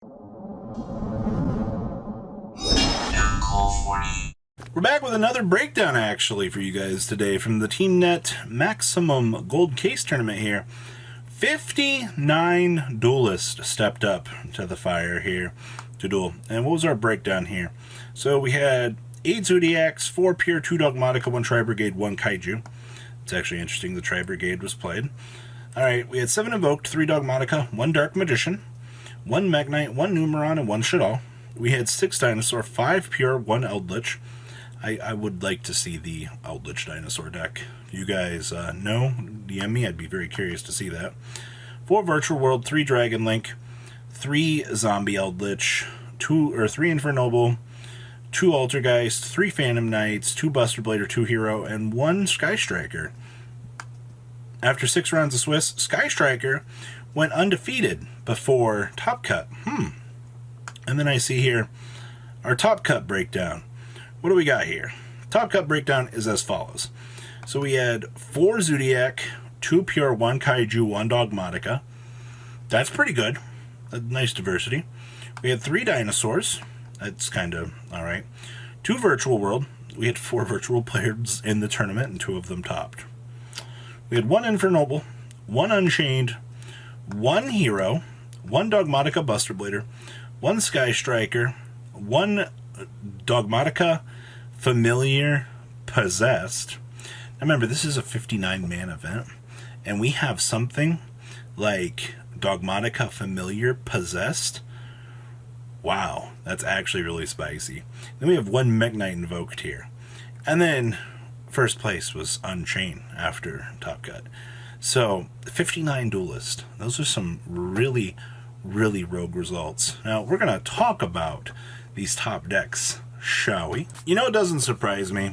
We're back with another breakdown, actually, for you guys today from the TeamNet Maximum Gold Case Tournament here. 59 duelists stepped up to the fire here to duel. And what was our breakdown here? So we had 8 Zodiacs, 4 Pure, 2 Dogmatica, 1 Tri-Brigade, 1 Kaiju. It's actually interesting the Tri-Brigade was played. Alright, we had 7 Invoked, 3 Dogmatica, 1 Dark Magician, 1 Magnite, 1 Numeron, and 1 Shaddoll. We had 6 Dinosaur, 5 Pure, 1 Eldritch. I would like to see the Eldritch Dinosaur deck. You guys know, DM me, I'd be very curious to see that. 4 Virtual World, 3 Dragon Link, 3 Zombie Eldritch, 3 Infernoble, 2 Altergeist, 3 Phantom Knights, 2 Buster Blader, 2 Hero, and 1 Sky Striker. After 6 rounds of Swiss, Sky Striker went undefeated before Top Cut. And then I see here our Top Cut breakdown. What do we got here? Top Cut breakdown is as follows. So we had 4 Zodiac, 2 Pure, 1 Kaiju, 1 Dogmatica. That's pretty good. A nice diversity. We had 3 Dinosaurs. That's kind of alright. 2 Virtual World. We had 4 virtual players in the tournament, and 2 of them topped. We had 1 Infernoble, 1 Unchained, 1 Hero, 1 Dogmatica Buster Blader, 1 Sky Striker, 1 Dogmatica Familiar Possessed. Now remember, this is a 59-man event, and we have something like Dogmatica Familiar Possessed. Wow, that's actually really spicy. Then we have 1 Magnite invoked here. And then first place was Unchained after Top Cut. So 59 duelists. Those are some really rogue results. Now we're going to talk about these top decks, shall we? You know, it doesn't surprise me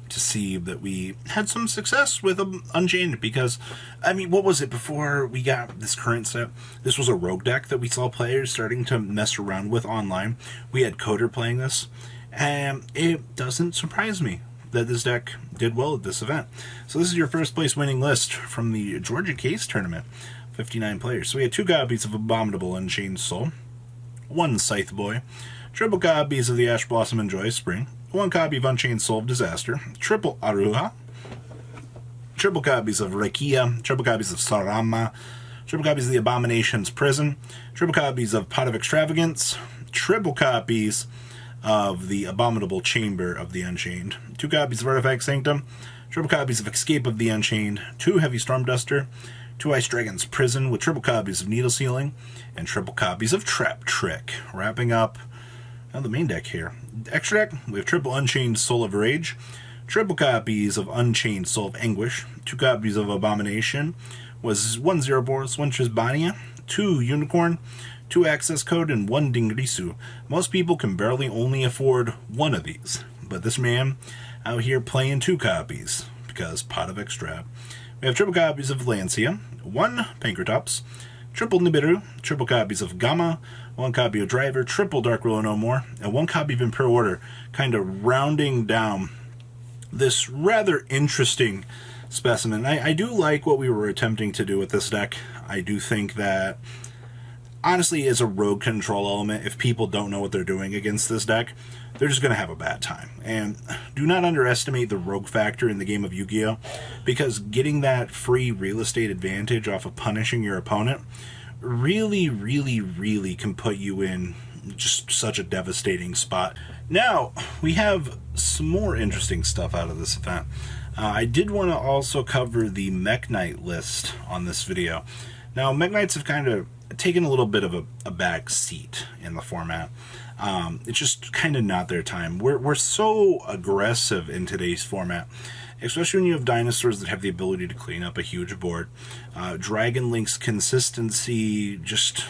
to see that we had some success with Unchained, because, I mean, what was it before we got this current set? This was a rogue deck that we saw players starting to mess around with online. We had Coder playing this, and it doesn't surprise me that this deck did well at this event. So this is your first place winning list from the Georgia Case Tournament. 59 players. So we had 2 copies of Abominable Unchained Soul, 1 Scythe Boy, triple copies of the Ash Blossom and Joyous Spring, 1 copy of Unchained Soul of Disaster, triple Aruha, triple copies of Rakia, triple copies of Sarama, triple copies of the Abomination's Prison, triple copies of Pot of Extravagance, triple copies of the Abominable Chamber of the Unchained, 2 copies of Artifact Sanctum, triple copies of Escape of the Unchained, 2 Heavy Storm Duster, 2 Ice Dragon's Prison with triple copies of Needle Sealing, and triple copies of Trap Trick. Wrapping up the main deck here. Extra deck, we have triple Unchained Soul of Rage, triple copies of Unchained Soul of Anguish, 2 copies of Abomination, was 1 Zero Boros, 1 Trisbania, 2 Unicorn, 2 Access Code, and 1 Dingrisu. Most people can barely only afford 1 of these, but this man out here playing 2 copies, because Pot of Extra. We have triple copies of Lancia, 1 Pankratops, triple Nibiru, triple copies of Gamma, 1 copy of Driver, triple Dark Ruler No More, and 1 copy of Imperial Order, kind of rounding down this rather interesting specimen. I do like what we were attempting to do with this deck. I do think that, honestly, as a rogue control element, if people don't know what they're doing against this deck, they're just going to have a bad time. And do not underestimate the rogue factor in the game of Yu-Gi-Oh! Because getting that free real estate advantage off of punishing your opponent really can put you in just such a devastating spot. Now, we have some more interesting stuff out of this event. I did want to also cover the Mech Knight list on this video. Now, Mech Knights have kind of taken a little bit of a back seat in the format. It's just kind of not their time. We're so aggressive in today's format, especially when you have dinosaurs that have the ability to clean up a huge board. Dragon Link's consistency just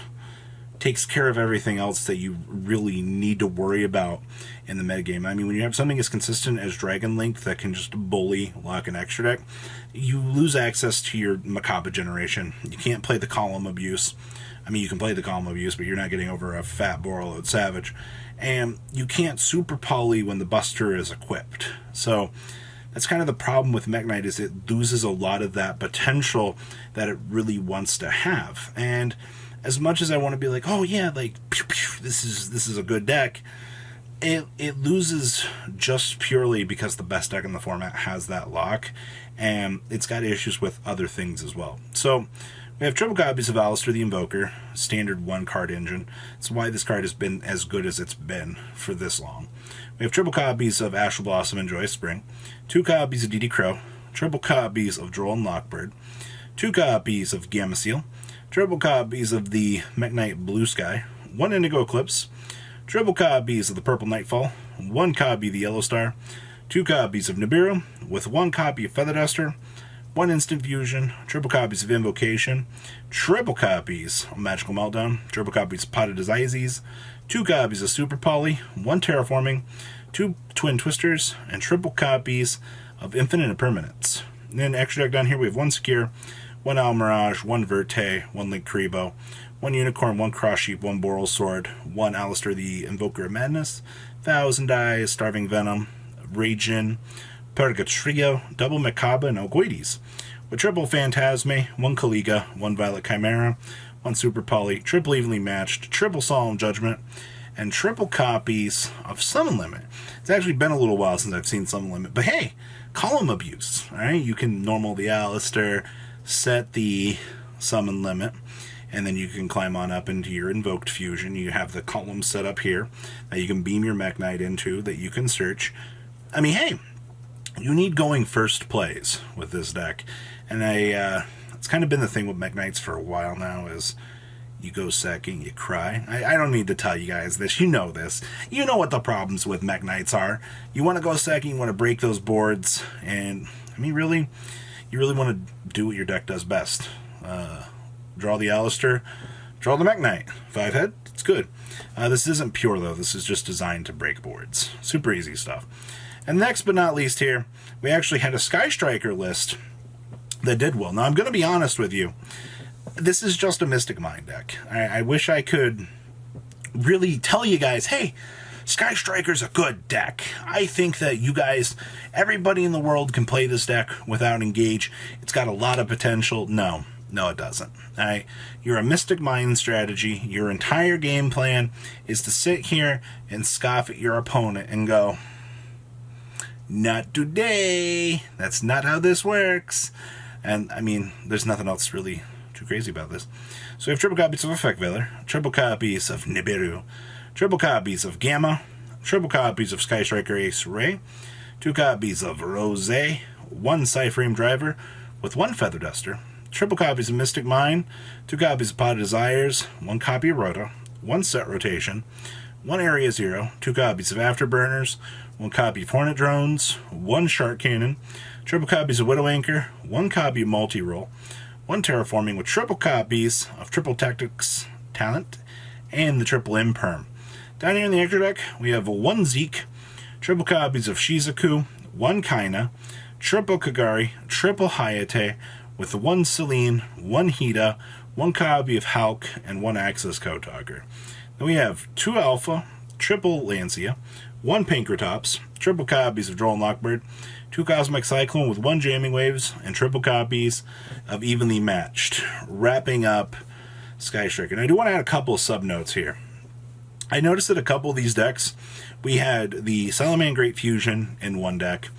takes care of everything else that you really need to worry about in the metagame. I mean, when you have something as consistent as Dragon Link that can just bully lock an extra deck, you lose access to your Macabre generation. You can't play the Column Abuse. I mean, you can play the Column Abuse, but you're not getting over a fat Borreload Savage. And you can't super poly when the Buster is equipped. So that's kind of the problem with Mech Knight, is it loses a lot of that potential that it really wants to have. And as much as I want to be like, oh yeah, like, pew, pew, this is a good deck, it loses just purely because the best deck in the format has that lock, and it's got issues with other things as well. So we have triple copies of Alistair the Invoker, standard 1-card engine. That's why this card has been as good as it's been for this long. We have triple copies of Astral Blossom and Joyous Spring, 2 copies of DD Crow, triple copies of Droll and Lockbird, 2 copies of Gamma Seal, triple copies of the Mekk-Knight Blue Sky, 1 Indigo Eclipse, triple copies of the Purple Nightfall, 1 copy of the Yellow Star, 2 copies of Nibiru, with 1 copy of Feather Duster, 1 Instant Fusion, triple copies of Invocation, triple copies of Magical Meltdown, triple copies of Potted Azizes, 2 copies of Super Poly, 1 Terraforming, 2 Twin Twisters, and triple copies of Infinite Impermanence. And then extra deck down here we have 1 Secure, 1 Owl Mirage, 1 Verte, 1 Link Kuriboh, 1 Unicorn, 1 Cross Sheep, 1 Boral Sword, 1 Alistair the Invoker of Madness, Thousand Eyes, Starving Venom, Ragin, Purgatrio, double Macabre, and Ogoides, with triple Phantasme, 1 Kaliga, 1 Violet Chimera, 1 Super Poly, triple Evenly Matched, triple Solemn Judgment, and triple copies of Summon Limit. It's actually been a little while since I've seen Summon Limit, but hey, Column Abuse, alright? You can normal the Alistair, set the Summon Limit, and then you can climb on up into your Invoked Fusion. You have the column set up here that you can beam your Mekk-Knight into, that you can search. I mean, hey, you need going first plays with this deck, and it's kind of been the thing with Mekk-Knights for a while now, is you go second, you cry. I don't need to tell you guys this. You know this. You know what the problems with Mekk-Knights are. You want to go second, you want to break those boards, and, I mean, really, you really want to do what your deck does best. Draw the Alistair, draw the Mekk-Knight. 5-head, it's good. This isn't pure, though. This is just designed to break boards. Super easy stuff. And next but not least here, we actually had a Sky Striker list that did well. Now, I'm going to be honest with you. This is just a Mystic Mind deck. I wish I could really tell you guys, hey, Sky Striker's a good deck. I think that you guys, everybody in the world can play this deck without Engage. It's got a lot of potential. No, it doesn't. All right? You're a Mystic Mind strategy. Your entire game plan is to sit here and scoff at your opponent and go, not today. That's not how this works. And, I mean, there's nothing else really too crazy about this. So we have triple copies of Effect Veiler, triple copies of Nibiru, triple copies of Gamma, triple copies of Sky Striker Ace Ray, 2 copies of Rose, 1 Cyframe Driver with 1 Feather Duster, triple copies of Mystic Mind, 2 copies of Potted Desires, 1 copy of Rhoda, 1 Set Rotation, 1 Area Zero, 2 copies of Afterburners, 1 copy of Hornet Drones, 1 Shark Cannon, triple copies of Widow Anchor, 1 copy of Multi-Roll, 1 Terraforming with triple copies of Triple Tactics Talent, and the triple Imperm. Down here in the extra deck, we have 1 Zeke, triple copies of Shizuku, 1 Kaina, triple Kagari, triple Hayate, with 1 Celine, 1 Hida, 1 copy of Hulk, and 1 Axis Kotalker. Then we have 2 Alpha, triple Lancia, 1 Pinkertops, triple copies of Droll and Lockbird, 2 Cosmic Cyclone with 1 Jamming Waves, and triple copies of Evenly Matched, wrapping up Sky Striker. And I do want to add a couple of sub-notes here. I noticed that a couple of these decks, we had the Salaman Great Fusion in one deck,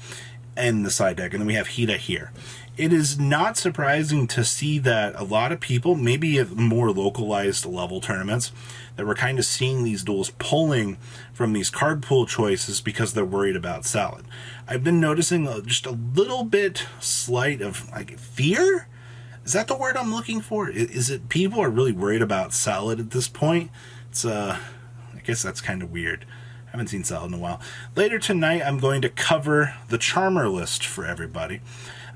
and the side deck, and then we have Hida here. It is not surprising to see that a lot of people, maybe at more localized level tournaments, that we're kind of seeing these duels pulling from these card pool choices because they're worried about Salad. I've been noticing just a little bit slight of like fear. Is that the word I'm looking for? Is it people are really worried about Salad at this point? It's I guess that's kind of weird. I haven't seen Salad in a while. Later tonight, I'm going to cover the Charmer list for everybody.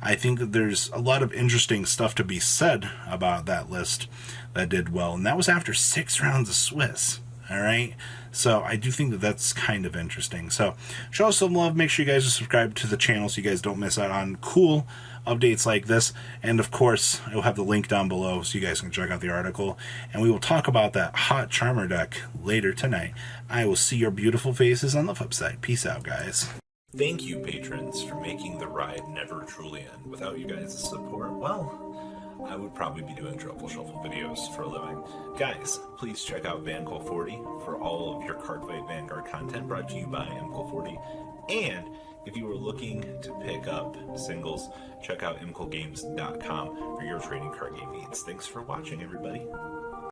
I think that there's a lot of interesting stuff to be said about that list that did well, and that was after 6 rounds of Swiss. All right, so I do think that that's kind of interesting. So show us some love. Make sure you guys are subscribed to the channel so you guys don't miss out on cool updates like this. And of course, I will have the link down below so you guys can check out the article. And we will talk about that hot Charmer deck later tonight. I will see your beautiful faces on the flip side. Peace out, guys. Thank you, patrons, for making the ride never truly end. Without you guys' support, well, I would probably be doing Truffle Shuffle videos for a living. Guys, please check out VanCall40 for all of your Cardfight Vanguard content brought to you by MCall40. And if you are looking to pick up singles, check out MCallGames.com for your trading card game needs. Thanks for watching, everybody.